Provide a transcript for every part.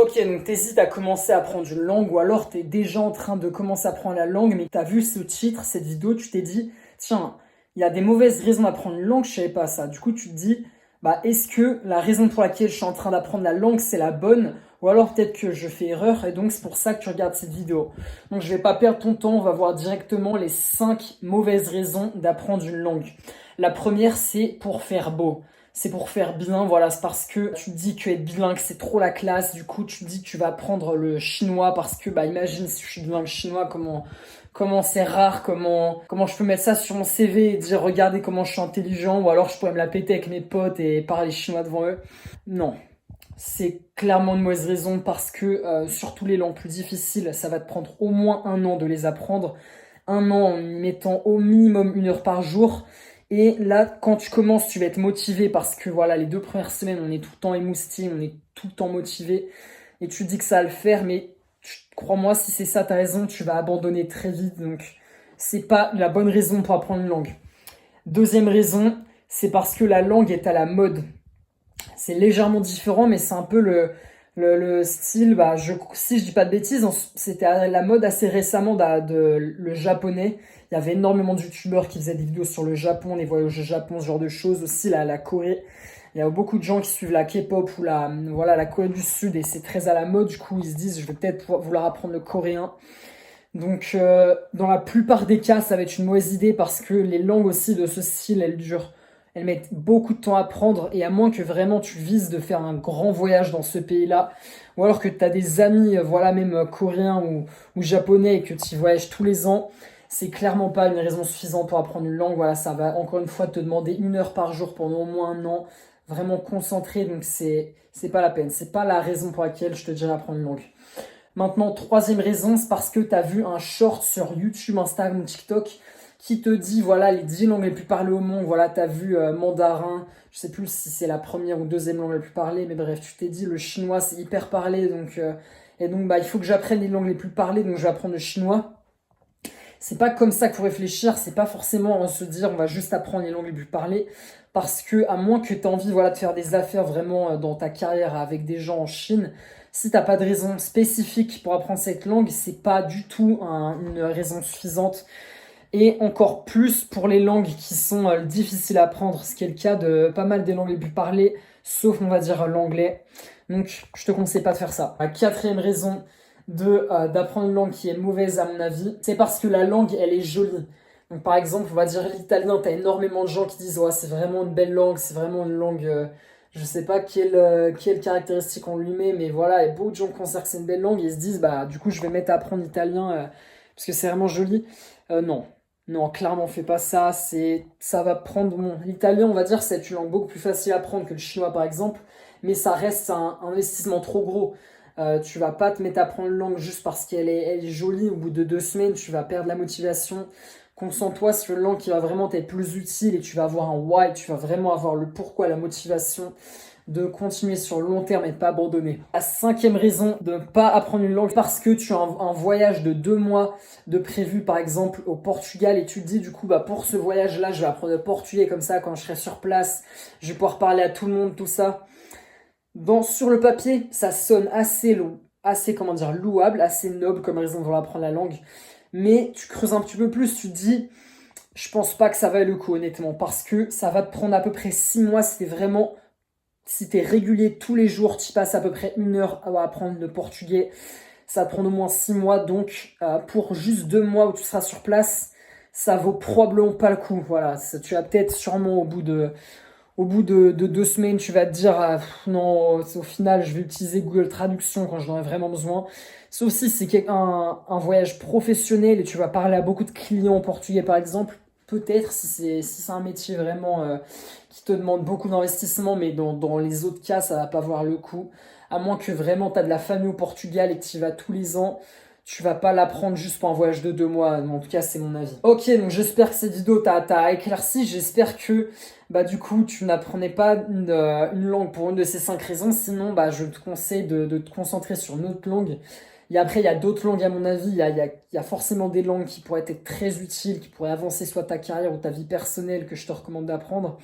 Ok, donc t'hésites à commencer à apprendre une langue ou alors t'es déjà en train de commencer à apprendre la langue, mais t'as vu ce titre, cette vidéo, tu t'es dit, tiens, il y a des mauvaises raisons d'apprendre une langue, je savais pas ça. Du coup, tu te dis, bah, est-ce que la raison pour laquelle je suis en train d'apprendre la langue, c'est la bonne, ou alors peut-être que je fais erreur, et donc c'est pour ça que tu regardes cette vidéo. Donc je vais pas perdre ton temps, on va voir directement les 5 mauvaises raisons d'apprendre une langue. La première, c'est pour faire beau. C'est pour faire bien, voilà, c'est parce que tu te dis que être bilingue c'est trop la classe, du coup tu te dis que tu vas apprendre le chinois parce que, bah imagine si je suis bilingue chinois, comment c'est rare, comment je peux mettre ça sur mon CV et dire regardez comment je suis intelligent, ou alors je pourrais me la péter avec mes potes et parler chinois devant eux. Non, c'est clairement une mauvaise raison parce que surtout les langues plus difficiles, ça va te prendre au moins 1 an de les apprendre. 1 an en y mettant au minimum 1 heure par jour. Et là, quand tu commences, tu vas être motivé parce que voilà, les 2 premières semaines, on est tout le temps émoustillé, on est tout le temps motivé. Et tu te dis que ça va le faire, mais crois-moi, si c'est ça ta raison, tu vas abandonner très vite. Donc, c'est pas la bonne raison pour apprendre une langue. Deuxième raison, c'est parce que la langue est à la mode. C'est légèrement différent, mais c'est un peu le style. Bah, si je dis pas de bêtises, c'était à la mode assez récemment le japonais. Il y avait énormément de youtubeurs qui faisaient des vidéos sur le Japon, les voyages au Japon, ce genre de choses. Aussi la Corée. Il y a beaucoup de gens qui suivent la K-pop ou la Corée du Sud et c'est très à la mode. Du coup, ils se disent, je vais peut-être vouloir apprendre le coréen. Donc, dans la plupart des cas, ça va être une mauvaise idée parce que les langues aussi de ce style, elles mettent beaucoup de temps à apprendre et à moins que vraiment tu vises de faire un grand voyage dans ce pays-là, ou alors que tu as des amis, voilà, même coréens ou japonais et que tu voyages tous les ans, c'est clairement pas une raison suffisante pour apprendre une langue. Voilà, ça va encore une fois te demander 1 heure par jour pendant au moins 1 an, vraiment concentré, donc c'est pas la peine. C'est pas la raison pour laquelle je te dirais apprendre une langue. Maintenant, troisième raison, c'est parce que tu as vu un short sur YouTube, Instagram, TikTok qui te dit, voilà, les 10 langues les plus parlées au monde. Voilà, tu as vu mandarin, je sais plus si c'est la première ou deuxième langue la plus parlée, mais bref, tu t'es dit, le chinois, c'est hyper parlé, et donc, bah, il faut que j'apprenne les langues les plus parlées, donc je vais apprendre le chinois. C'est pas comme ça qu'il faut réfléchir, c'est pas forcément se dire, on va juste apprendre les langues les plus parlées, parce que, à moins que tu aies envie, voilà, de faire des affaires vraiment dans ta carrière avec des gens en Chine, si t'as pas de raison spécifique pour apprendre cette langue, c'est pas du tout une raison suffisante. Et encore plus pour les langues qui sont difficiles à apprendre, ce qui est le cas de pas mal des langues les plus parlées, sauf on va dire l'anglais. Donc je te conseille pas de faire ça. La quatrième raison d'apprendre une langue qui est mauvaise à mon avis, c'est parce que la langue elle est jolie. Donc par exemple, on va dire l'italien, t'as énormément de gens qui disent ouais, c'est vraiment une belle langue, c'est vraiment une langue, je sais pas quelle caractéristique on lui met, mais voilà, il y a beaucoup de gens qui considèrent que c'est une belle langue et ils se disent bah du coup je vais mettre à apprendre l'italien parce que c'est vraiment joli. Non. Non, clairement, fais pas ça. Ça va prendre l'italien, on va dire, c'est une langue beaucoup plus facile à apprendre que le chinois, par exemple, mais ça reste un investissement trop gros. Tu vas pas te mettre à apprendre une langue juste parce elle est jolie. Au bout de 2 semaines, tu vas perdre la motivation. Concentre-toi sur une langue qui va vraiment t'être plus utile et tu vas avoir un why, tu vas vraiment avoir le pourquoi, la motivation de continuer sur le long terme et de pas abandonner. La cinquième raison de ne pas apprendre une langue parce que tu as un voyage de 2 mois de prévu par exemple au Portugal et tu te dis du coup bah pour ce voyage là je vais apprendre le portugais comme ça quand je serai sur place je vais pouvoir parler à tout le monde tout ça. Sur le papier ça sonne assez long, assez comment dire louable, assez noble comme raison de vouloir apprendre la langue, mais tu creuses un petit peu plus, tu te dis je pense pas que ça vaille le coup honnêtement parce que ça va te prendre à peu près 6 mois si t'es régulier tous les jours, tu passes à peu près 1 heure à apprendre le portugais. Ça va te prendre au moins 6 mois. Donc, pour juste 2 mois où tu seras sur place, ça vaut probablement pas le coup. Voilà, tu vas peut-être sûrement au bout de 2 semaines, tu vas te dire non, au final, je vais utiliser Google Traduction quand j'en ai vraiment besoin. Sauf si c'est un voyage professionnel et tu vas parler à beaucoup de clients en portugais, par exemple. Peut-être si c'est un métier vraiment qui te demande beaucoup d'investissement, mais dans les autres cas, ça va pas voir le coup. À moins que vraiment tu as de la famille au Portugal et que tu y vas tous les ans, tu vas pas l'apprendre juste pour un voyage de 2 mois. En tout cas, c'est mon avis. Ok, donc j'espère que cette vidéo t'a éclairci. J'espère que bah du coup tu n'apprenais pas une langue pour une de ces 5 raisons. Sinon, bah je te conseille de te concentrer sur une autre langue. Et après, il y a d'autres langues à mon avis. Il y a forcément des langues qui pourraient être très utiles, qui pourraient avancer soit ta carrière ou ta vie personnelle que je te recommande d'apprendre.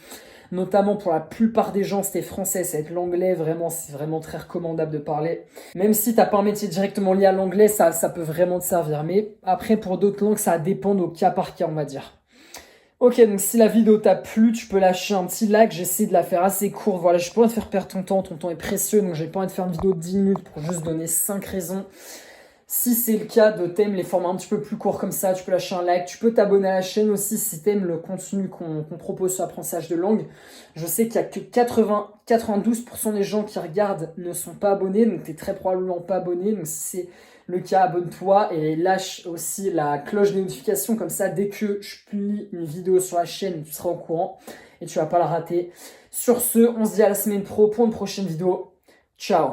notamment pour la plupart des gens, si t'es français, ça va être l'anglais, vraiment, c'est vraiment très recommandable de parler. Même si t'as pas un métier directement lié à l'anglais, ça peut vraiment te servir. Mais après, pour d'autres langues, ça va dépendre au cas par cas, on va dire. Ok, donc si la vidéo t'a plu, tu peux lâcher un petit like. J'essaie de la faire assez courte. Voilà, je pourrais te faire perdre ton temps est précieux, donc j'ai pas envie de faire une vidéo de 10 minutes pour juste donner 5 raisons. Si c'est le cas de t'aimes les formats un petit peu plus courts comme ça, tu peux lâcher un like, tu peux t'abonner à la chaîne aussi si t'aimes le contenu qu'on propose sur l'apprentissage de langue. Je sais qu'il y a que 92% des gens qui regardent ne sont pas abonnés, donc t'es très probablement pas abonné. Donc si c'est le cas, abonne-toi et lâche aussi la cloche de notification, comme ça dès que je publie une vidéo sur la chaîne, tu seras au courant et tu vas pas la rater. Sur ce, on se dit à la semaine pro pour une prochaine vidéo. Ciao!